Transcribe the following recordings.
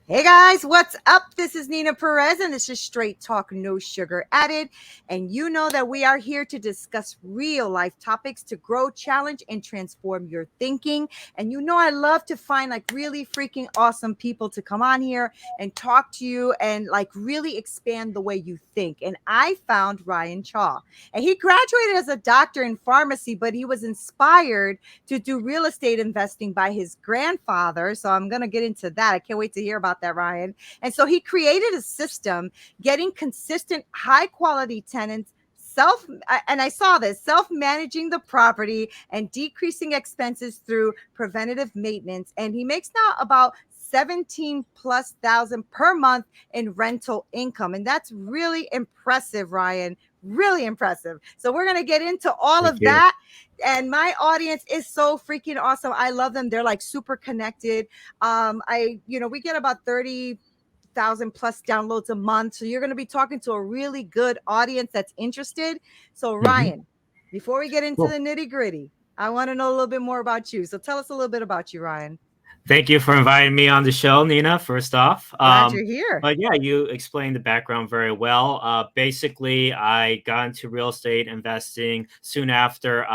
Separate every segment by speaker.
Speaker 1: Hey guys, what's up? This is Neena Perez, and this is Straight Talk, No Sugar Added. And you know that we are here to discuss real life topics to grow, challenge, and transform your thinking. And you know, I love to find like really freaking awesome people to come on here and talk to you and like really expand the way you think. And I found Ryan Chaw, and he graduated as a doctor in pharmacy, but he was inspired to do real estate investing by his grandfather. So I'm going to get into that. I can't wait to hear about that, Ryan. And so he created a system getting consistent, high quality tenants. And I saw this self managing the property and decreasing expenses through preventative maintenance. And he makes now about 17 plus thousand per month in rental income. And that's really impressive, Ryan. Really impressive. So we're going to get into all
Speaker 2: Thank
Speaker 1: of
Speaker 2: you.
Speaker 1: that, and my audience is so freaking awesome. I love them. They're like super connected. We get about 30,000 plus downloads a month. So you're going to be talking to a really good audience that's interested. So
Speaker 2: hmm
Speaker 1: Ryan, before we get into the
Speaker 2: Cool.
Speaker 1: nitty gritty, I want to know a little bit more about you. So tell us a little bit about you, Ryan.
Speaker 2: Thank you for inviting me on the show, Nina, first off.
Speaker 1: Glad you're here.
Speaker 2: But yeah, you explained the background very well. Basically, I got into real estate investing soon after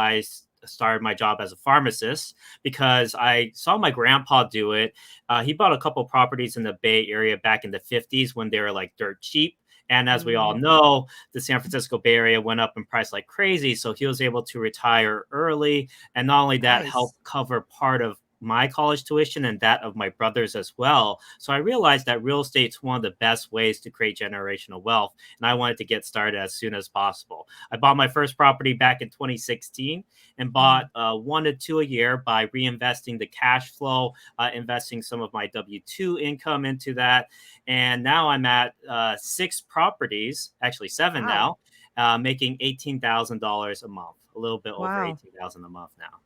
Speaker 2: started my job as a pharmacist because I saw my grandpa do it. He bought a couple properties in the Bay Area back in the 50s when they were like dirt cheap. And as we all
Speaker 1: Mhm.
Speaker 2: know, the San Francisco Bay Area went up in price like crazy. So he was able to retire early. And not only that,
Speaker 1: Nice.
Speaker 2: help cover part of my college tuition and that of my brothers as well. So I realized that real estate's one of the best ways to create generational wealth. And I wanted to get started as soon as possible. I bought my first property back in 2016 and bought
Speaker 1: Mhm.
Speaker 2: 1 to 2 a year by reinvesting the cash flow, investing some of my W 2 income into that. And now I'm at 6 properties, actually seven
Speaker 1: Wow.
Speaker 2: now, making $18,000 a month, a little bit over
Speaker 1: Wow.
Speaker 2: 18,000 a month now.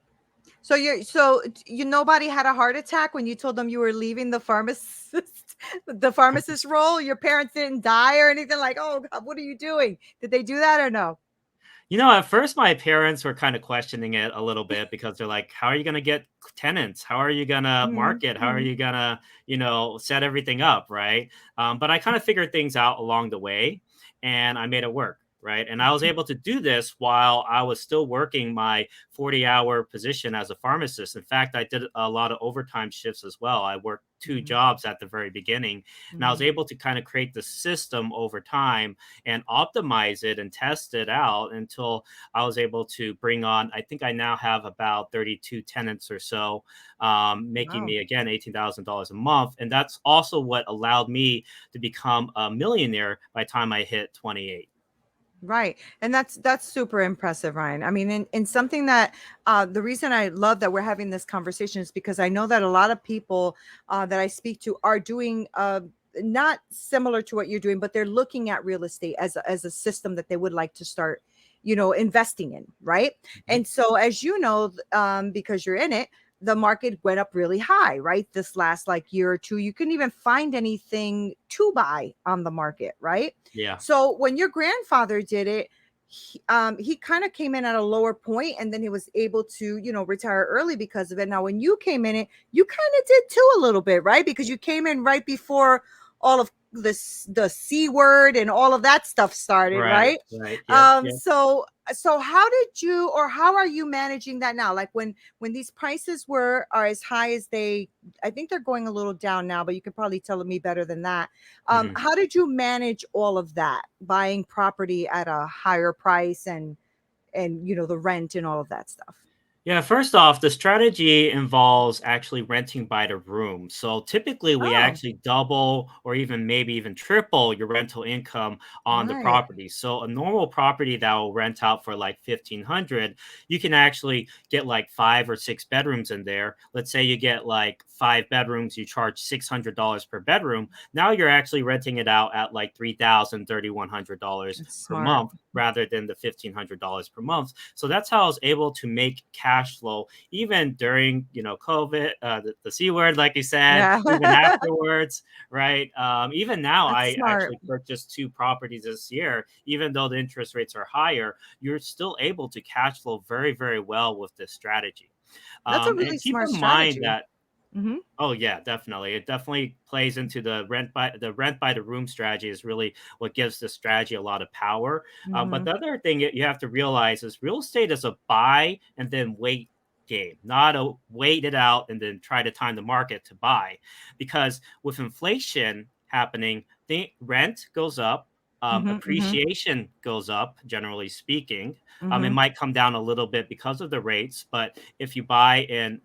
Speaker 1: So nobody had a heart attack when you told them you were leaving the pharmacist the pharmacist role? Your parents didn't die or anything like, "Oh God, what are you doing?" Did they do that or no?
Speaker 2: At first my parents were kind of questioning it a little bit because they're like, how are you going to get tenants? How are you going to
Speaker 1: Mhm,
Speaker 2: market? How are
Speaker 1: mhm.
Speaker 2: you going to, set everything up, right? But I kind of figured things out along the way and I made it work, right? And I was able to do this while I was still working my 40-hour position as a pharmacist. In fact, I did a lot of overtime shifts as well. I worked two
Speaker 1: Mhm,
Speaker 2: jobs at the very beginning, and I was
Speaker 1: mhm.
Speaker 2: able to kind of create the system over time and optimize it and test it out until I was able to bring on, I think I now have about 32 tenants or so, making
Speaker 1: Wow.
Speaker 2: me again $18,000 a month. And that's also what allowed me to become a millionaire by the time I hit 28.
Speaker 1: Right. And that's super impressive, Ryan. I mean, in something that the reason I love that we're having this conversation is because I know that a lot of people that I speak to are doing not similar to what you're doing, but they're looking at real estate as a system that they would like to start, investing in, right?
Speaker 2: Mhm.
Speaker 1: And so as you know, because you're in it, the market went up really high, right? This last like year or two, you couldn't even find anything to buy on the market, right?
Speaker 2: Yeah.
Speaker 1: So when your grandfather did it, he kind of came in at a lower point, and then he was able to, retire early because of it. Now, when you came in it, you kind of did too a little bit, right? Because you came in right before all of this, the C word and all of that stuff started,
Speaker 2: Right.
Speaker 1: right?
Speaker 2: Right. Yep.
Speaker 1: Um,
Speaker 2: Yep.
Speaker 1: so so how did you, or how are you managing that now? Like when these prices are as high as they, I think they're going a little down now, but you could probably tell me better than that.
Speaker 2: Mhm.
Speaker 1: How did you manage all of that, buying property at a higher price and the rent and all of that stuff?
Speaker 2: Yeah, first off, the strategy involves actually renting by the room. So typically, we
Speaker 1: Oh,
Speaker 2: actually double or even maybe even triple your rental income on the
Speaker 1: right.
Speaker 2: property. So a normal property that will rent out for like 1,500, you can actually get like 5 or 6 bedrooms in there. Let's say you get like 5 bedrooms, you charge $600 per bedroom. Now you're actually renting it out at like $3,100
Speaker 1: That's
Speaker 2: per
Speaker 1: smart.
Speaker 2: month rather than the $1,500 per month. So that's how I was able to make cash flow even during COVID, the C word, like you said,
Speaker 1: Yeah.
Speaker 2: even afterwards, right? Even now,
Speaker 1: That's
Speaker 2: I
Speaker 1: smart.
Speaker 2: actually purchased 2 properties this year. Even though the interest rates are higher, you're still able to cash flow very, very well with this strategy.
Speaker 1: That's a
Speaker 2: And
Speaker 1: really
Speaker 2: keep
Speaker 1: smart
Speaker 2: in mind
Speaker 1: strategy.
Speaker 2: that
Speaker 1: Mm-hmm.
Speaker 2: Oh yeah, definitely. It definitely plays into the rent by the room strategy is really what gives the strategy a lot of power. But
Speaker 1: Mm-hmm.
Speaker 2: the other thing you have to realize is real estate is a buy and then wait game, not a wait it out and then try to time the market to buy. Because with inflation happening, the rent goes up.
Speaker 1: Mm-hmm.
Speaker 2: Appreciation goes up, generally speaking. It
Speaker 1: Mm-hmm.
Speaker 2: might come down a little bit because of the rates, but if you buy in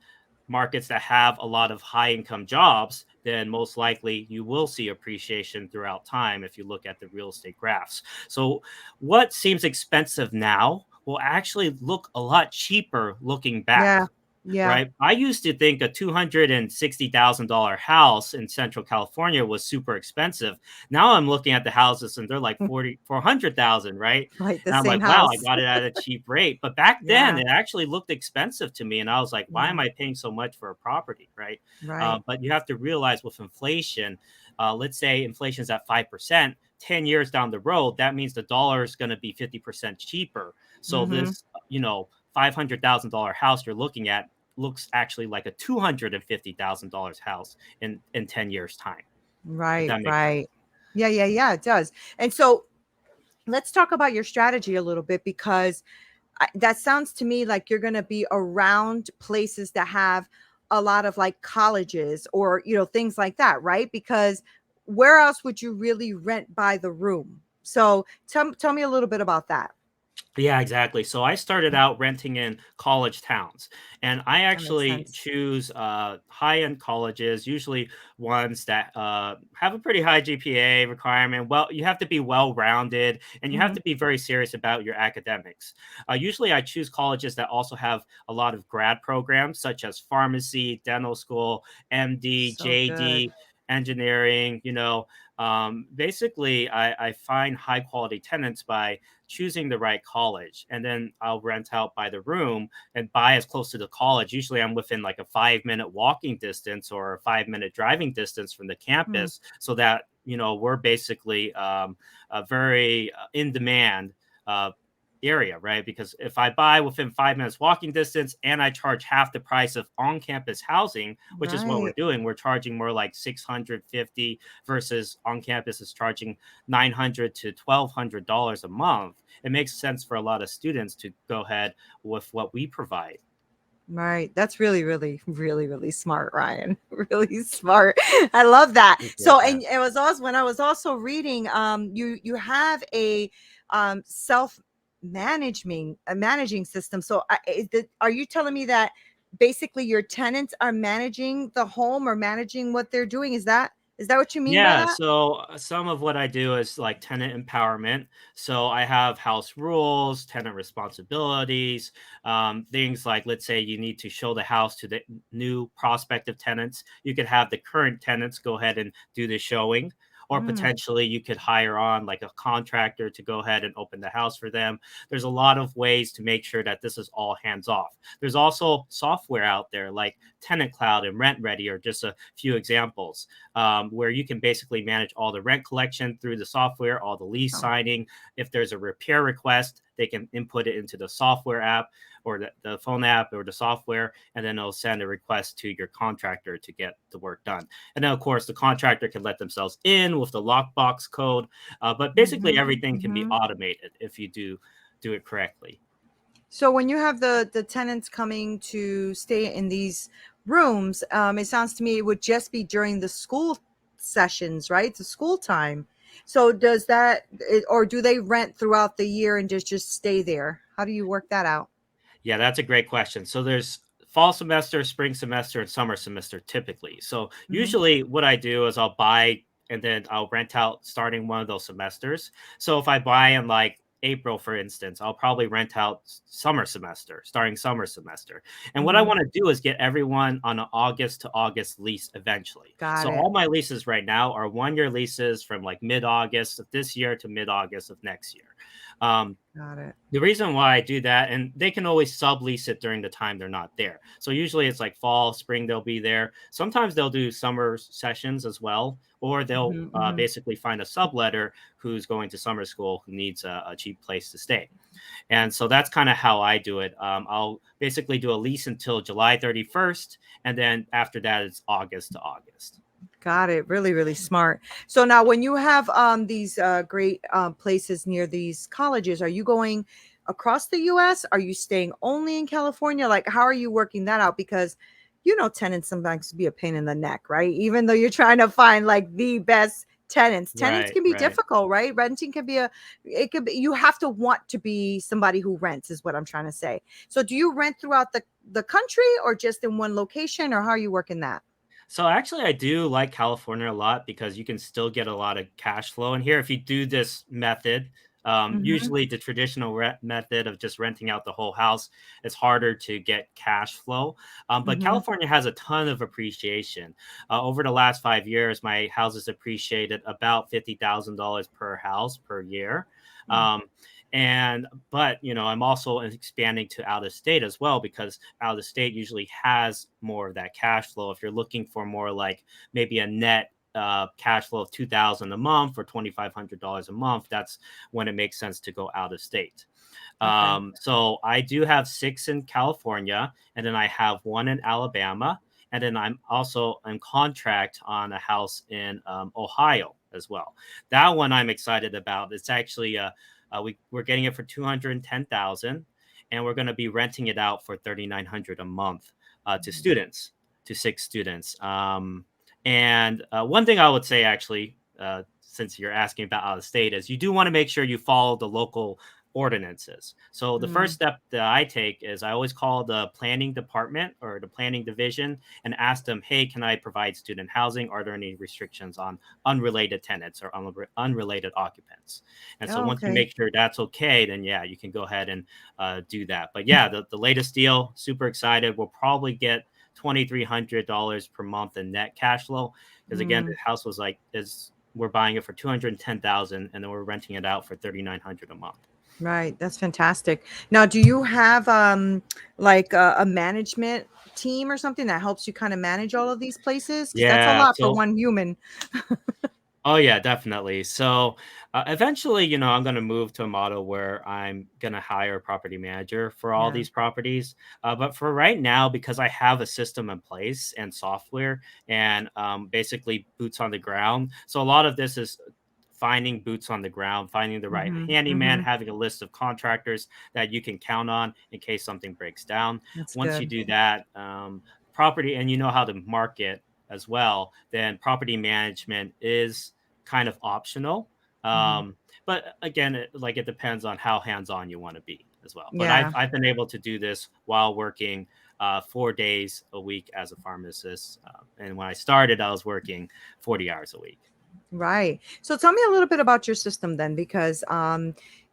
Speaker 2: markets that have a lot of high income jobs, then most likely you will see appreciation throughout time if you look at the real estate graphs. So, what seems expensive now will actually look a lot cheaper looking back.
Speaker 1: Yeah. Yeah.
Speaker 2: Right. I used to think a $260,000 house in Central California was super expensive. Now I'm looking at the houses and they're like 400,000, right?
Speaker 1: Right. The
Speaker 2: And I'm
Speaker 1: same
Speaker 2: like, wow, I
Speaker 1: house.
Speaker 2: got it at a cheap rate. But back then
Speaker 1: Yeah.
Speaker 2: it actually looked expensive to me. And I was like, why
Speaker 1: Yeah.
Speaker 2: am I paying so much for a property? Right.
Speaker 1: Right.
Speaker 2: But you have to realize with inflation, let's say inflation is at 5%. 10 years down the road, that means the dollar is going to be 50% cheaper. So
Speaker 1: Mm-hmm.
Speaker 2: this, $500,000 house you're looking at looks actually like a $250,000 house in 10 years time, if
Speaker 1: Right.
Speaker 2: that makes sense.
Speaker 1: Right. Yeah. Yeah. Yeah. It does. And so let's talk about your strategy a little bit, because that sounds to me like you're going to be around places that have a lot of like colleges or things like that, right? Because where else would you really rent by the room? So tell me a little bit about that.
Speaker 2: Yeah, exactly. So I started out renting in college towns, and I
Speaker 1: That makes
Speaker 2: actually
Speaker 1: sense.
Speaker 2: choose high-end colleges, usually ones that have a pretty high GPA requirement. Well, you have to be well-rounded, and you have
Speaker 1: Hmm.
Speaker 2: to be very serious about your academics. Usually, I choose colleges that also have a lot of grad programs, such as pharmacy, dental school, MD,
Speaker 1: So good.
Speaker 2: JD, engineering. Basically, I find high-quality tenants by choosing the right college, and then I'll rent out by the room and buy as close to the college. Usually I'm within like a 5 minute walking distance or a 5 minute driving distance from the
Speaker 1: Mm,
Speaker 2: campus, so that we're basically a very in demand uh, area, right? Because if I buy within 5 minutes walking distance and I charge half the price of on-campus housing, which is what we're
Speaker 1: right.
Speaker 2: doing, we're charging more like 650 versus on campus is charging $900 to $1,200 a month. It makes sense for a lot of students to go ahead with what we provide.
Speaker 1: Right. That's really, really, really, really smart, Ryan. Really smart. I love that.
Speaker 2: Appreciate
Speaker 1: So,
Speaker 2: that.
Speaker 1: and it was also when I was also reading, you have a self managing system. So, are you telling me that basically your tenants are managing the home or managing what they're doing? Is that what you mean by
Speaker 2: Yeah,
Speaker 1: that?
Speaker 2: so some of what I do is like tenant empowerment. So I have house rules, tenant responsibilities, things like, let's say you need to show the house to the new prospective tenants. You could have the current tenants go ahead and do the showing, or
Speaker 1: Mm,
Speaker 2: potentially you could hire on like a contractor to go ahead and open the house for them. There's a lot of ways to make sure that this is all hands off. There's also software out there like Tenant Cloud and Rent Ready are just a few examples, where you can basically manage all the rent collection through the software, all the lease
Speaker 1: oh,
Speaker 2: signing. If there's a repair request, they can input it into the software app or the phone app or the software, and then it'll send a request to your contractor to get the work done. And then, of course, the contractor can let themselves in with the lockbox code. But basically,
Speaker 1: mhm,
Speaker 2: everything can be
Speaker 1: mhm.
Speaker 2: automated if you do it correctly.
Speaker 1: So when you have the tenants coming to stay in these rooms, it sounds to me it would just be during the school sessions, right? The school time. So does or do they rent throughout the year and just stay there? How do you work that out?
Speaker 2: Yeah, that's a great question. So there's fall semester, spring semester, and summer semester typically. So
Speaker 1: Hmm.
Speaker 2: usually what I do is I'll buy and then I'll rent out starting one of those semesters. So if I buy in like April, for instance, I'll probably rent out summer semester, starting summer semester. And what I
Speaker 1: Hmm.
Speaker 2: want to do is get everyone on an August to August lease eventually.
Speaker 1: Got
Speaker 2: So
Speaker 1: it.
Speaker 2: all my leases right now are 1 year leases from like mid August of this year to mid August of next year.
Speaker 1: Got it.
Speaker 2: The reason why I do that, and they can always sublease it during the time they're not there. So usually it's like fall, spring, they'll be there. Sometimes they'll do summer sessions as well, or they'll
Speaker 1: Hmm, hmm.
Speaker 2: basically find a subletter who's going to summer school who needs a cheap place to stay. And so that's kind of how I do it. I'll basically do a lease until July 31st, and then after that, it's August to August.
Speaker 1: Got it. Really, really smart. So now, when you have these great places near these colleges, are you going across the U.S.? Are you staying only in California? Like, how are you working that out? Because tenants sometimes be a pain in the neck, right? Even though you're trying to find like the best tenants, tenants
Speaker 2: Right,
Speaker 1: can be
Speaker 2: right.
Speaker 1: difficult, right? Renting can be it could be, you have to want to be somebody who rents, is what I'm trying to say. So, do you rent throughout the country, or just in one location, or how are you working that?
Speaker 2: So actually, I do like California a lot because you can still get a lot of cash flow in here if you do this method.
Speaker 1: Mm-hmm.
Speaker 2: Usually, the traditional method of just renting out the whole house is harder to get cash flow. But
Speaker 1: Mm-hmm.
Speaker 2: California has a ton of appreciation. Over the last 5 years, my house has appreciated about $50,000 per house per year. Um, and but I'm also expanding to out of state as well, because out of state usually has more of that cash flow. If you're looking for more like maybe a net cash flow of 2,000 a month or $2,500 a month, that's when it makes sense to go out of state.
Speaker 1: Okay.
Speaker 2: So I do have six in California, and then I have one in Alabama, and then I'm also in contract on a house in Ohio as well. That one I'm excited about. It's actually we're getting it for 210,000, and we're going to be renting it out for 3,900 a month to students, to six students. And one thing I would say actually. Since you're asking about out of state, is you do want to make sure you follow the local ordinances. So the first
Speaker 1: Mm.
Speaker 2: step that I take is I always call the planning department or the planning division and ask them, hey, can I provide student housing? Are there any restrictions on unrelated tenants or unrelated occupants? And so
Speaker 1: Oh,
Speaker 2: once you
Speaker 1: okay.
Speaker 2: make sure that's okay, then yeah, you can go ahead and do that. But yeah, the latest deal, super excited. We'll probably get $2,300 per month in net cash flow, because again, the
Speaker 1: Mm.
Speaker 2: house was like is we're buying it for 210,000, and then we're renting it out for 3,900 a month.
Speaker 1: Right. That's fantastic. Now, do you have like a management team or something that helps you kind of manage all of these places? Because that's a
Speaker 2: Yeah.
Speaker 1: lot for
Speaker 2: So,
Speaker 1: one human.
Speaker 2: oh yeah, definitely. So, eventually, I'm going to move to a model where I'm going to hire a property manager for all
Speaker 1: Yeah.
Speaker 2: these properties. But for right now, because I have a system in place and software and basically boots on the ground, so a lot of this is finding boots on the ground, finding the right
Speaker 1: Mm-hmm.
Speaker 2: handyman,
Speaker 1: Mm-hmm.
Speaker 2: having a list of contractors that you can count on in case something breaks down.
Speaker 1: That's
Speaker 2: Once you
Speaker 1: good.
Speaker 2: do that, property, and you know how to market as well, then property management is kind of optional.
Speaker 1: Hmm.
Speaker 2: But again, it depends on how hands-on you want to be as well. But I've
Speaker 1: Yeah.
Speaker 2: I've been able to do this while working 4 days a week as a pharmacist. And when I started, I was working 40 hours a week.
Speaker 1: Right. So tell me a little bit about your system then, because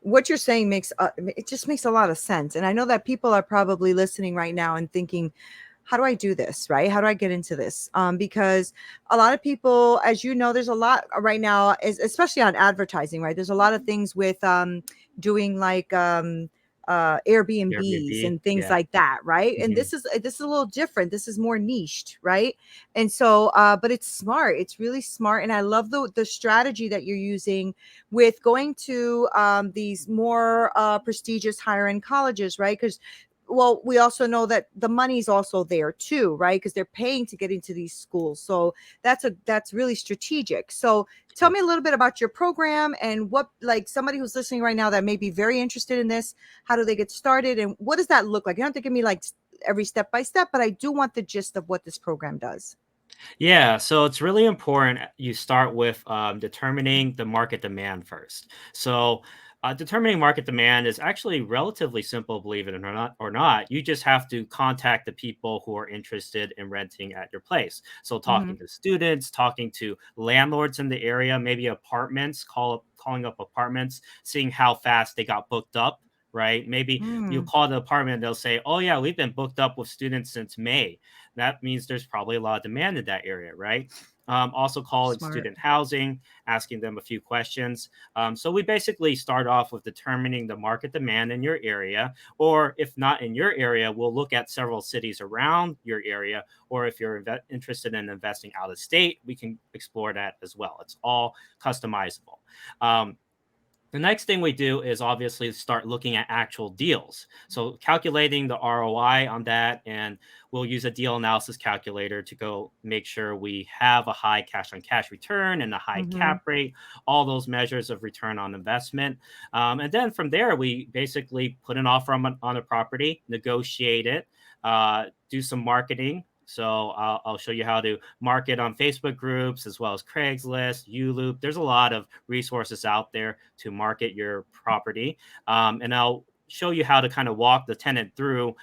Speaker 1: what you're saying makes it just makes a lot of sense. And I know that people are probably listening right now and thinking, how do I do this? Right? How do I get into this? Because a lot of people, as you know, there's a lot right now, especially on advertising. Right? There's a lot of things with doing like Airbnbs
Speaker 2: Airbnb,
Speaker 1: and things
Speaker 2: yeah.
Speaker 1: like that. Right? And
Speaker 2: Mhm.
Speaker 1: this is a little different. This is more niched, right? And so but it's smart, it's really smart, and I love the strategy that you're using with going to these more prestigious higher end colleges, right? Because well, we also know that the money's also there too, right? Because they're paying to get into these schools. So that's really strategic. So tell me a little bit about your program, and what, like, somebody who's listening right now that may be very interested in this, how do they get started, and what does that look like? You don't have to give me like every step by step, but I do want the gist of what this program does.
Speaker 2: Yeah, so it's really important you start with determining the market demand first. So, determining market demand is actually relatively simple, believe it or not. Or not, you just have to contact the people who are interested in renting at your place. So, talking
Speaker 1: Mhm.
Speaker 2: to students, talking to landlords in the area, maybe apartments, calling up apartments, seeing how fast they got booked up. Right? Maybe you
Speaker 1: Mm.
Speaker 2: call the apartment, they'll say, "Oh yeah, we've been booked up with students since May." That means there's probably a lot of demand in that area, right? Also college
Speaker 1: Smart.
Speaker 2: student housing, asking them a few questions. So we basically start off with determining the market demand in your area, or if not in your area, we'll look at several cities around your area, or if you're interested in investing out of state, we can explore that as well. It's all customizable. Um, the next thing we do is obviously start looking at actual deals. So calculating the ROI on that, and we'll use a deal analysis calculator to go make sure we have a high cash on cash return and a high
Speaker 1: Mm-hmm.
Speaker 2: cap rate, all those measures of return on investment. And then from there, we basically put an offer on a property, negotiate it, do some marketing. So I'll show you how to market on Facebook groups as well as Craigslist, Loop. There's a lot of resources out there to market your property. And I'll show you how to kind of walk the tenant through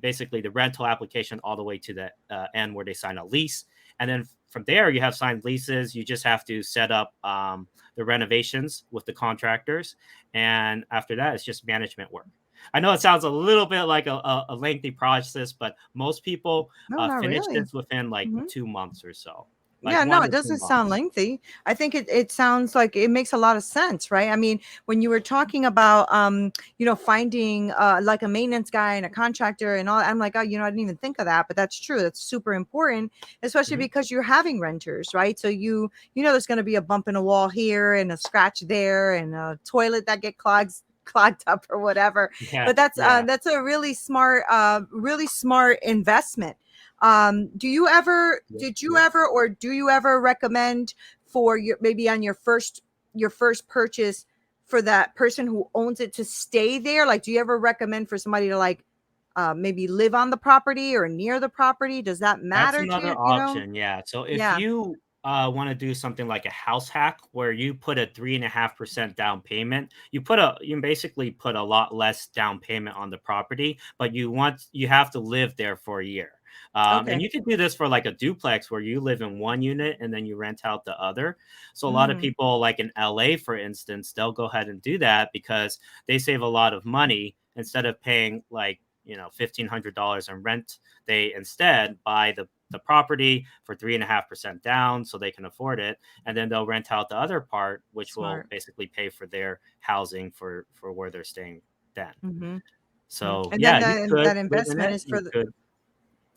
Speaker 2: basically the rental application all the way to the end where they sign a lease. And then from there, you have signed leases. You just have to set up the renovations with the contractors. And after that, it's just management work. I know it sounds a little bit like a lengthy process, but most people
Speaker 1: No, not
Speaker 2: finish
Speaker 1: really.
Speaker 2: this within like
Speaker 1: Mm-hmm.
Speaker 2: 2 months or so, like
Speaker 1: Yeah, no,
Speaker 2: one
Speaker 1: it
Speaker 2: to two
Speaker 1: doesn't sound
Speaker 2: months.
Speaker 1: lengthy. I think it sounds like it makes a lot of sense, right? I mean, when you were talking about finding like a maintenance guy and a contractor and all, I'm like, oh, I didn't even think of that, but that's true. That's super important, especially
Speaker 2: Mhm.
Speaker 1: because you're having renters, right? So there's going to be a bump in a wall here and a scratch there and a toilet that get clogged up or whatever.
Speaker 2: Yeah,
Speaker 1: But that's
Speaker 2: yeah.
Speaker 1: that's a really smart investment.
Speaker 2: Yep,
Speaker 1: Did you
Speaker 2: yep.
Speaker 1: ever, or do you ever recommend for your, maybe on your first purchase, for that person who owns it to stay there? Like, do you ever recommend for somebody to, like, maybe live on the property or near the property? Does that
Speaker 2: That's
Speaker 1: matter to
Speaker 2: another
Speaker 1: you?
Speaker 2: option, yeah. So if
Speaker 1: Yeah.
Speaker 2: you want to do something like a house hack where you put a 3.5% down payment, you basically put a lot less down payment on the property, but you have to live there for a year. And
Speaker 1: Okay.
Speaker 2: you can do this for like a duplex where you live in one unit and then you rent out the other. So a lot of
Speaker 1: Mm,
Speaker 2: people, like in LA, for instance, they'll go ahead and do that because they save a lot of money instead of paying like $1,500 in rent. They instead buy the property for 3.5% down so they can afford it. And then they'll rent out the other part, which will
Speaker 1: smart.
Speaker 2: basically pay for their housing for where they're staying then.
Speaker 1: Hmm.
Speaker 2: So
Speaker 1: And then
Speaker 2: yeah, you
Speaker 1: that
Speaker 2: could
Speaker 1: that
Speaker 2: live in
Speaker 1: investment
Speaker 2: it.
Speaker 1: is for
Speaker 2: You
Speaker 1: the.
Speaker 2: could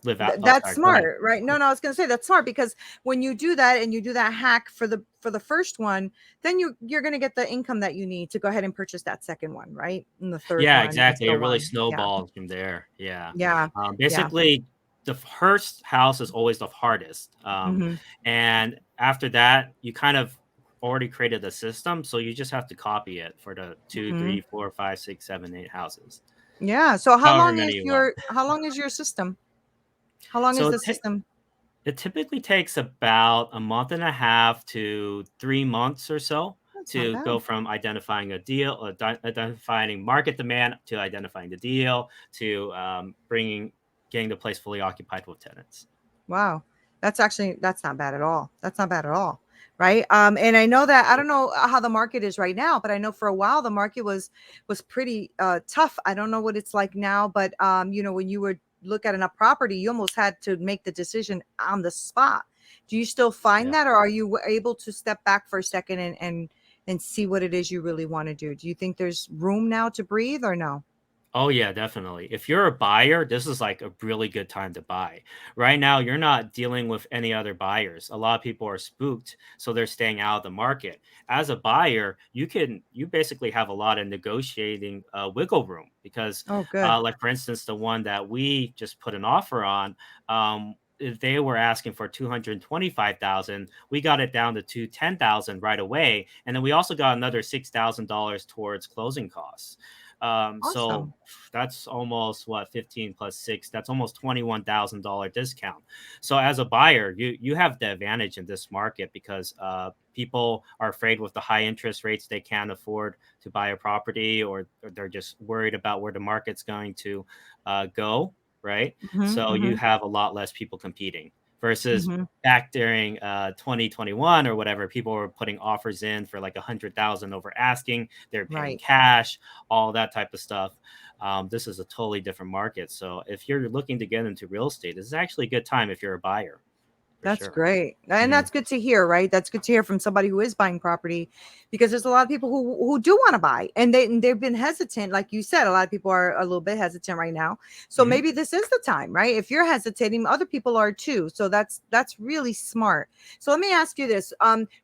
Speaker 2: live out. Oh,
Speaker 1: That's
Speaker 2: sorry. Go ahead.
Speaker 1: smart, right? No, no, I was going to say that's smart, because when you do that and you do that hack for the first one, then you're going to get the income that you need to go ahead and purchase that second one, right? And the third
Speaker 2: Yeah,
Speaker 1: one and
Speaker 2: exactly. It
Speaker 1: so
Speaker 2: really
Speaker 1: on. Yeah.
Speaker 2: snowballs from there. Yeah.
Speaker 1: Yeah. Yeah.
Speaker 2: Basically, the first house is always the hardest.
Speaker 1: Hmm.
Speaker 2: And after that, you kind of already created the system. So you just have to copy it for the two,
Speaker 1: Hmm.
Speaker 2: three, four, five, six, seven, eight houses,
Speaker 1: Yeah. So
Speaker 2: however many you want.
Speaker 1: how long is your system? How long is
Speaker 2: So
Speaker 1: the system?
Speaker 2: it typically takes about a month and a half to 3 months or so
Speaker 1: That's not
Speaker 2: to go
Speaker 1: bad.
Speaker 2: from identifying a deal, identifying market demand, to identifying the deal, to getting the place fully occupied with tenants.
Speaker 1: Wow. That's not bad at all. That's not bad at all. Right. And I know that, I don't know how the market is right now, but I know for a while the market was pretty tough. I don't know what it's like now, but when you would look at a property, you almost had to make the decision on the spot. Do you still find
Speaker 2: Yeah.
Speaker 1: that, or are you able to step back for a second and see what it is you really want to do? Do you think there's room now to breathe, or no?
Speaker 2: Oh yeah, definitely. If you're a buyer, this is like a really good time to buy. Right now, you're not dealing with any other buyers. A lot of people are spooked, so they're staying out of the market. As a buyer, you basically have a lot of negotiating wiggle room because,
Speaker 1: Oh, good.
Speaker 2: like for instance, the one that we just put an offer on. If they were asking for 225,000, we got it down to 210,000 right away, and then we also got another $6,000 towards closing costs. So
Speaker 1: Awesome.
Speaker 2: that's almost what 15 plus 6, that's almost $21,000 discount. So as a buyer, you have the advantage in this market because people are afraid with the high interest rates they can't afford to buy a property, or they're just worried about where the market's going to go, right?
Speaker 1: Hmm.
Speaker 2: So you
Speaker 1: Hmm.
Speaker 2: have a lot less people competing versus
Speaker 1: Hmm.
Speaker 2: back during 2021 or whatever. People were putting offers in for like 100,000 over asking, they're paying
Speaker 1: Right.
Speaker 2: cash, all that type of stuff. This is a totally different market. So if you're looking to get into real estate, this is actually a good time if you're a buyer. for
Speaker 1: That's
Speaker 2: sure.
Speaker 1: great. And
Speaker 2: Mhm.
Speaker 1: that's good to hear, right? That's good to hear from somebody who is buying property, because there's a lot of people who do want to buy, and they've been hesitant. Like you said, a lot of people are a little bit hesitant right now. So
Speaker 2: Mhm.
Speaker 1: maybe this is the time, right? If you're hesitating, other people are too. So that's really smart. So let me ask you this.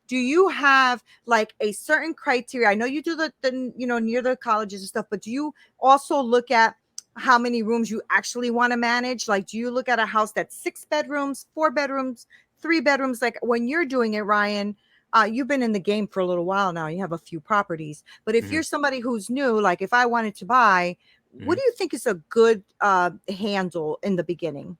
Speaker 1: Do you have like a certain criteria? I know you do the near the colleges and stuff, but do you also look at how many rooms you actually want to manage? Like, do you look at a house that's 6 bedrooms, 4 bedrooms, 3 bedrooms? Like when you're doing it, Ryan, you've been in the game for a little while now. You have a few properties, but if
Speaker 2: Mhm.
Speaker 1: you're somebody who's new, like if I wanted to buy, what
Speaker 2: Mhm.
Speaker 1: do you think is a good handle in the beginning?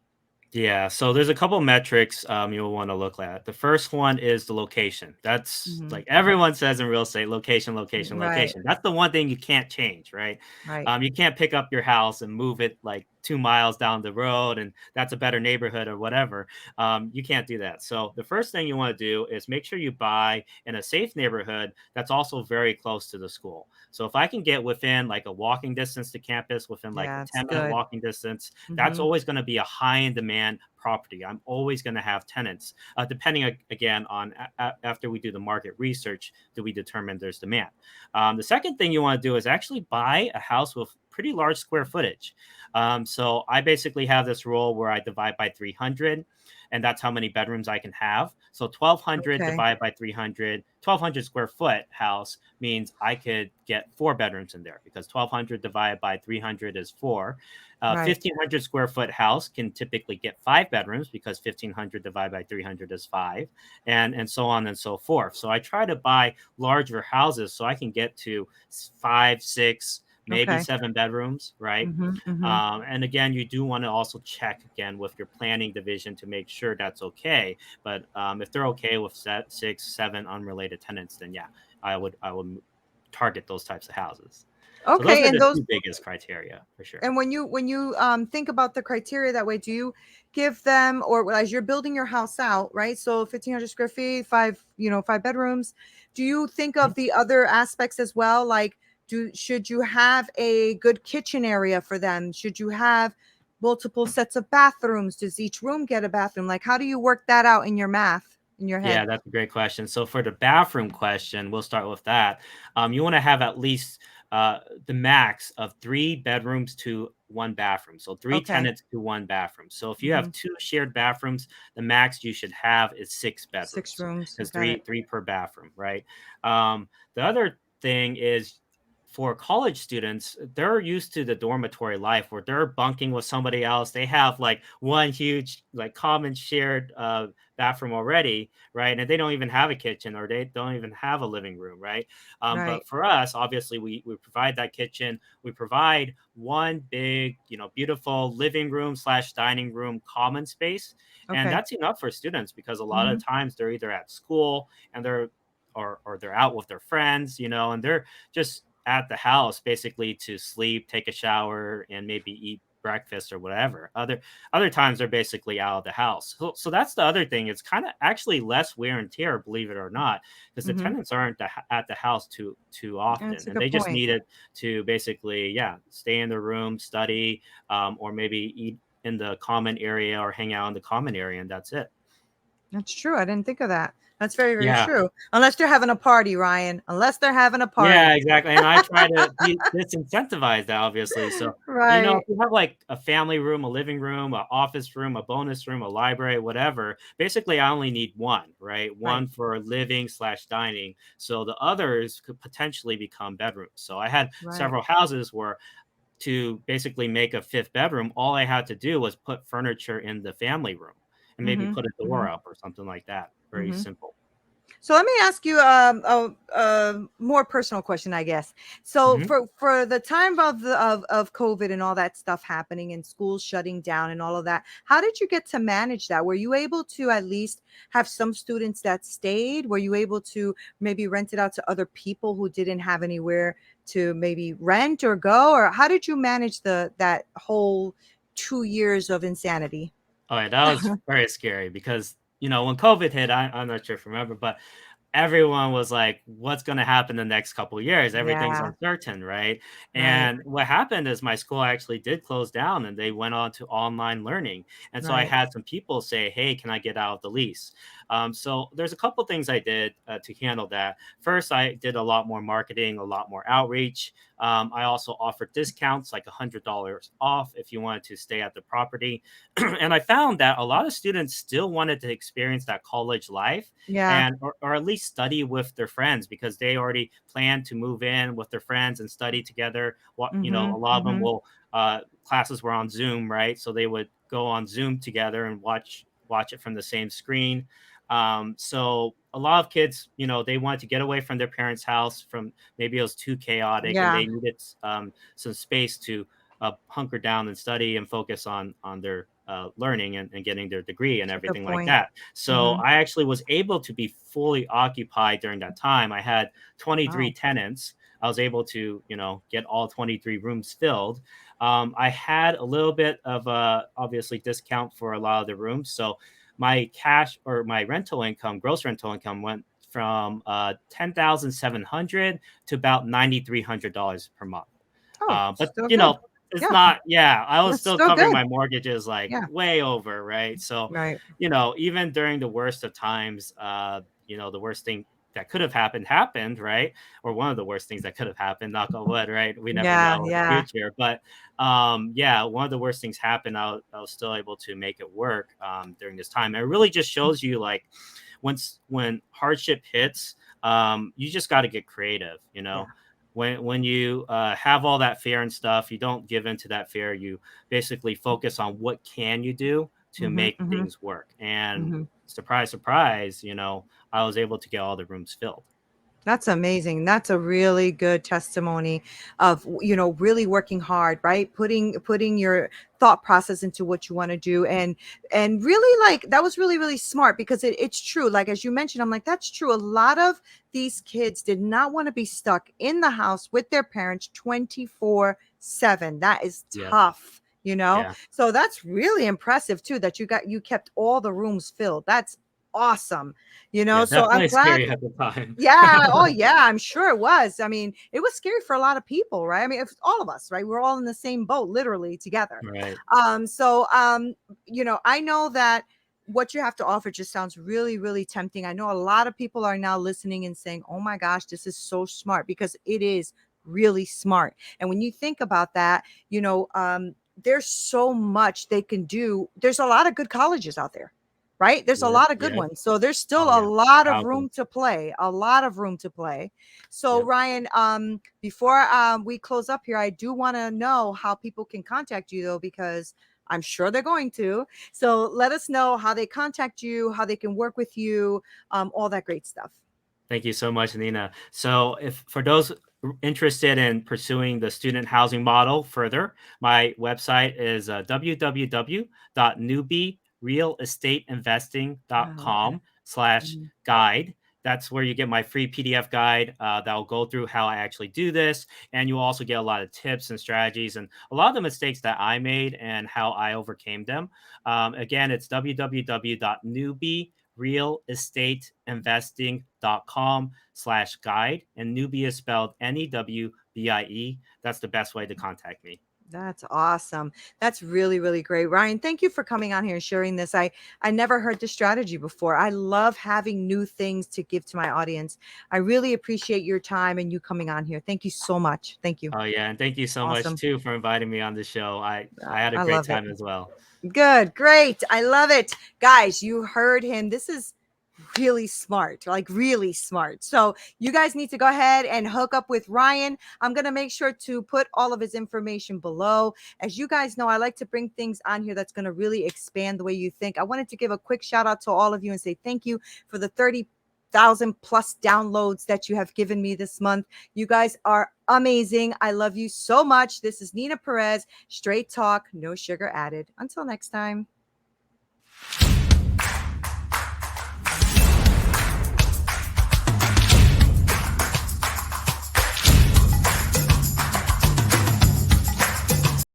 Speaker 2: Yeah, so there's a couple metrics you'll want to look at. The first one is the location. That's
Speaker 1: Hmm.
Speaker 2: like everyone says in real estate, location, location,
Speaker 1: Right,
Speaker 2: location. That's the one thing you can't change, right?
Speaker 1: right.
Speaker 2: You can't pick up your house and move it like 2 miles down the road, and that's a better neighborhood or whatever. You can't do that. So the first thing you want to do is make sure you buy in a safe neighborhood that's also very close to the school. So if I can get within like a walking distance to campus, within like a
Speaker 1: Yeah, it's
Speaker 2: 10-minute
Speaker 1: good.
Speaker 2: walking distance, that's
Speaker 1: Hmm.
Speaker 2: always going to be a high in demand property. I'm always going to have tenants. Depending again on after we do the market research, do we determine there's demand. The second thing you want to do is actually buy a house with pretty large square footage. So I basically have this rule where I divide by 300, and that's how many bedrooms I can have. So 1200
Speaker 1: Okay,
Speaker 2: divided by 300, 1200 square foot house means I could get 4 bedrooms in there, because 1200 divided by 300 is 4.
Speaker 1: right.
Speaker 2: 1500 square foot house can typically get 5 bedrooms, because 1500 divided by 300 is 5, and so on and so forth. So I try to buy larger houses so I can get to 5, 6, maybe
Speaker 1: Okay.
Speaker 2: 7 bedrooms, right?
Speaker 1: Hmm. Hmm.
Speaker 2: And again, you do want to also check again with your planning division to make sure that's okay. But if they're okay with 6, 7 unrelated tenants, then yeah, I would target those types of houses. So those
Speaker 1: Okay,
Speaker 2: are
Speaker 1: and
Speaker 2: the
Speaker 1: those
Speaker 2: two biggest criteria for sure.
Speaker 1: and when you think about the criteria that way, do you give them, or as you're building your house out, right? So 1,500 square feet, 5 bedrooms. Do you think
Speaker 2: Mhm.
Speaker 1: of the other aspects as well? Like, should you have a good kitchen area for them? Should you have multiple sets of bathrooms? Does each room get a bathroom? Like, how do you work that out in your math in your
Speaker 2: Yeah,
Speaker 1: head?
Speaker 2: that's a great question. So for the bathroom question, we'll start with that. You want to have at least the max of 3 bedrooms to one bathroom. So three
Speaker 1: Okay.
Speaker 2: tenants to one bathroom. So if you
Speaker 1: Hmm.
Speaker 2: have two shared bathrooms, the max you should have is six
Speaker 1: 6
Speaker 2: bedrooms,
Speaker 1: rooms.
Speaker 2: because
Speaker 1: Got it.
Speaker 2: three per bathroom, right? The other thing is, for college students, they're used to the dormitory life where they're bunking with somebody else. They have like one huge like common shared bathroom already, right? And they don't even have a kitchen, or they don't even have a living room, right? But
Speaker 1: Right.
Speaker 2: for us, obviously, we provide that kitchen. We provide one big, beautiful living room slash dining room common space, and
Speaker 1: Okay.
Speaker 2: that's enough for students, because a lot
Speaker 1: Hmm.
Speaker 2: of times they're either at school and or they're out with their friends, and they're just at the house basically to sleep, take a shower, and maybe eat breakfast or whatever. Other times they're basically out of the house. So that's the other thing. It's kind of actually less wear and tear, believe it or not, because the
Speaker 1: Hmm.
Speaker 2: tenants aren't at the house too
Speaker 1: That's
Speaker 2: often,
Speaker 1: a
Speaker 2: and
Speaker 1: good
Speaker 2: they just
Speaker 1: point.
Speaker 2: need it to basically, yeah, stay in their room, study, or maybe eat in the common area or hang out in the common area, and that's it.
Speaker 1: That's true. I didn't think of that. That's very, very
Speaker 2: Yeah.
Speaker 1: true. Unless they're having a party, Ryan. Unless they're having a
Speaker 2: Yeah,
Speaker 1: party.
Speaker 2: exactly, and I try to disincentivize that, obviously. So, if
Speaker 1: Right.
Speaker 2: you have, like, a family room, a living room, a office room, a bonus room, a library, whatever, basically, I only need 1, right?
Speaker 1: Right.
Speaker 2: 1 for living/dining, so the others could potentially become bedrooms. So I had
Speaker 1: Right.
Speaker 2: several houses where, to basically make a 5th bedroom, all I had to do was put furniture in the family room and maybe
Speaker 1: Mm-hmm.
Speaker 2: put a door
Speaker 1: Mm-hmm.
Speaker 2: up or something like that. Very
Speaker 1: Mm-hmm.
Speaker 2: simple.
Speaker 1: So let me ask you a more personal question, I guess. So
Speaker 2: Mhm.
Speaker 1: for the time of COVID and all that stuff happening and schools shutting down and all of that, how did you get to manage that? Were you able to at least have some students that stayed? Were you able to maybe rent it out to other people who didn't have anywhere to maybe rent or go? Or how did you manage that whole 2 years of insanity?
Speaker 2: Oh, yeah, that was very scary because, when COVID hit, I'm not sure if you remember, but everyone was like, what's going to happen the next couple of years? Everything's
Speaker 1: Yeah.
Speaker 2: uncertain, right?
Speaker 1: Right.
Speaker 2: And what happened is my school actually did close down and they went on to online learning. And so I
Speaker 1: Right.
Speaker 2: had some people say, hey, can I get out of the lease? So there's a couple things I did to handle that. First, I did a lot more marketing, a lot more outreach. I also offered discounts like $100 off if you wanted to stay at the property. And I found that a lot of students still wanted to experience that college life
Speaker 1: Yeah.
Speaker 2: and or at least study with their friends because they already planned to move in with their friends and study together. What
Speaker 1: Mm-hmm.
Speaker 2: a lot of them
Speaker 1: Mm-hmm.
Speaker 2: will classes were on Zoom, right? So they would go on Zoom together and watch it from the same screen. So a lot of kids, they wanted to get away from their parents' house from maybe it was too chaotic and
Speaker 1: Yeah.
Speaker 2: they needed some space to hunker down and study and focus on their learning and getting their degree and
Speaker 1: That's a good
Speaker 2: everything like
Speaker 1: point.
Speaker 2: that. So
Speaker 1: Mm-hmm.
Speaker 2: I actually was able to be fully occupied during that time. I had 23
Speaker 1: Wow.
Speaker 2: tenants. I was able to, get all 23 rooms filled. I had a little bit of obviously discount for a lot of the rooms. So my cash or my rental income, gross rental income went from 10,700 to about $9,300 per month.
Speaker 1: Oh,
Speaker 2: But
Speaker 1: still good.
Speaker 2: it's
Speaker 1: Yeah.
Speaker 2: not. Yeah, I was
Speaker 1: That's
Speaker 2: still
Speaker 1: still
Speaker 2: covering
Speaker 1: good.
Speaker 2: my mortgages like
Speaker 1: Yeah.
Speaker 2: way over, right? So,
Speaker 1: Right.
Speaker 2: even during the worst of times, the worst thing that could have happened, right? Or one of the worst things that could have happened, knock on wood, right? We never
Speaker 1: Yeah.
Speaker 2: know in the
Speaker 1: Yeah.
Speaker 2: future. But yeah, one of the worst things happened. I was still able to make it work during this time. It really just shows you like when hardship hits, you just got to get creative,
Speaker 1: Yeah.
Speaker 2: when you have all that fear and stuff, you don't give into that fear. You basically focus on what can you do to
Speaker 1: Mm-hmm.
Speaker 2: make
Speaker 1: Mm-hmm.
Speaker 2: things work. And
Speaker 1: Mm-hmm.
Speaker 2: surprise, surprise, I was able to get all the rooms filled.
Speaker 1: That's amazing. That's a really good testimony of, really working hard, right? Putting your thought process into what you want to do, and really, like, that was really, really smart, because it's true. Like, as you mentioned, I'm like, that's true. A lot of these kids did not want to be stuck in the house with their parents 24/7. That is
Speaker 2: Yep.
Speaker 1: tough,
Speaker 2: Yeah.
Speaker 1: so that's really impressive too, that you kept all the rooms filled. That's awesome.
Speaker 2: Yeah.
Speaker 1: So I'm
Speaker 2: Definitely
Speaker 1: glad.
Speaker 2: scary at the time.
Speaker 1: Yeah. Oh, yeah. I'm sure it was. I mean, it was scary for a lot of people, right? I mean, it's all of us, right? We're all in the same boat, literally together.
Speaker 2: Right.
Speaker 1: I know that what you have to offer just sounds really, really tempting. I know a lot of people are now listening and saying, "Oh my gosh, this is so smart," because it is really smart. And when you think about that, there's so much they can do. There's a lot of good colleges out there, right? There's a
Speaker 2: Yep.
Speaker 1: lot of good
Speaker 2: Yep.
Speaker 1: ones. So there's still
Speaker 2: Oh
Speaker 1: a
Speaker 2: yeah.
Speaker 1: lot of room
Speaker 2: Thousands.
Speaker 1: to play, a lot of room to play. So
Speaker 2: Yep.
Speaker 1: Ryan, before we close up here, I do want to know how people can contact you, though, because I'm sure they're going to. So let us know how they contact you, how they can work with you, all that great stuff.
Speaker 2: Thank you so much, Nina. So, if for those interested in pursuing the student housing model further, my website is
Speaker 1: Oh, okay. Mhm.
Speaker 2: www.newbierealestaiteinvesting.com/guide. That's where you get my free PDF guide that will go through how I actually do this. And you'll also get a lot of tips and strategies and a lot of the mistakes that I made and how I overcame them. Again, it's www.newbierealestaiteinvesting.com/guide. And newbie is spelled NEWBIE. That's the best way to contact me.
Speaker 1: That's awesome. That's really, really great. Ryan, thank you for coming on here and sharing this. I never heard this strategy before. I love having new things to give to my audience. I really appreciate your time and you coming on here. Thank you so much. Thank you.
Speaker 2: Oh yeah, and thank you so much
Speaker 1: Awesome.
Speaker 2: too for inviting me on the show. I had a
Speaker 1: I
Speaker 2: great
Speaker 1: love it.
Speaker 2: time as well.
Speaker 1: Good. Great. I love it. Guys, you heard him. This is really smart, like really smart. So you guys need to go ahead and hook up with Ryan. I'm going to make sure to put all of his information below. As you guys know, I like to bring things on here that's going to really expand the way you think. I wanted to give a quick shout out to all of you and say thank you for the 30,000 plus downloads that you have given me this month. You guys are amazing. I love you so much. This is Neena Perez, Straight Talk, no sugar added. Until next time.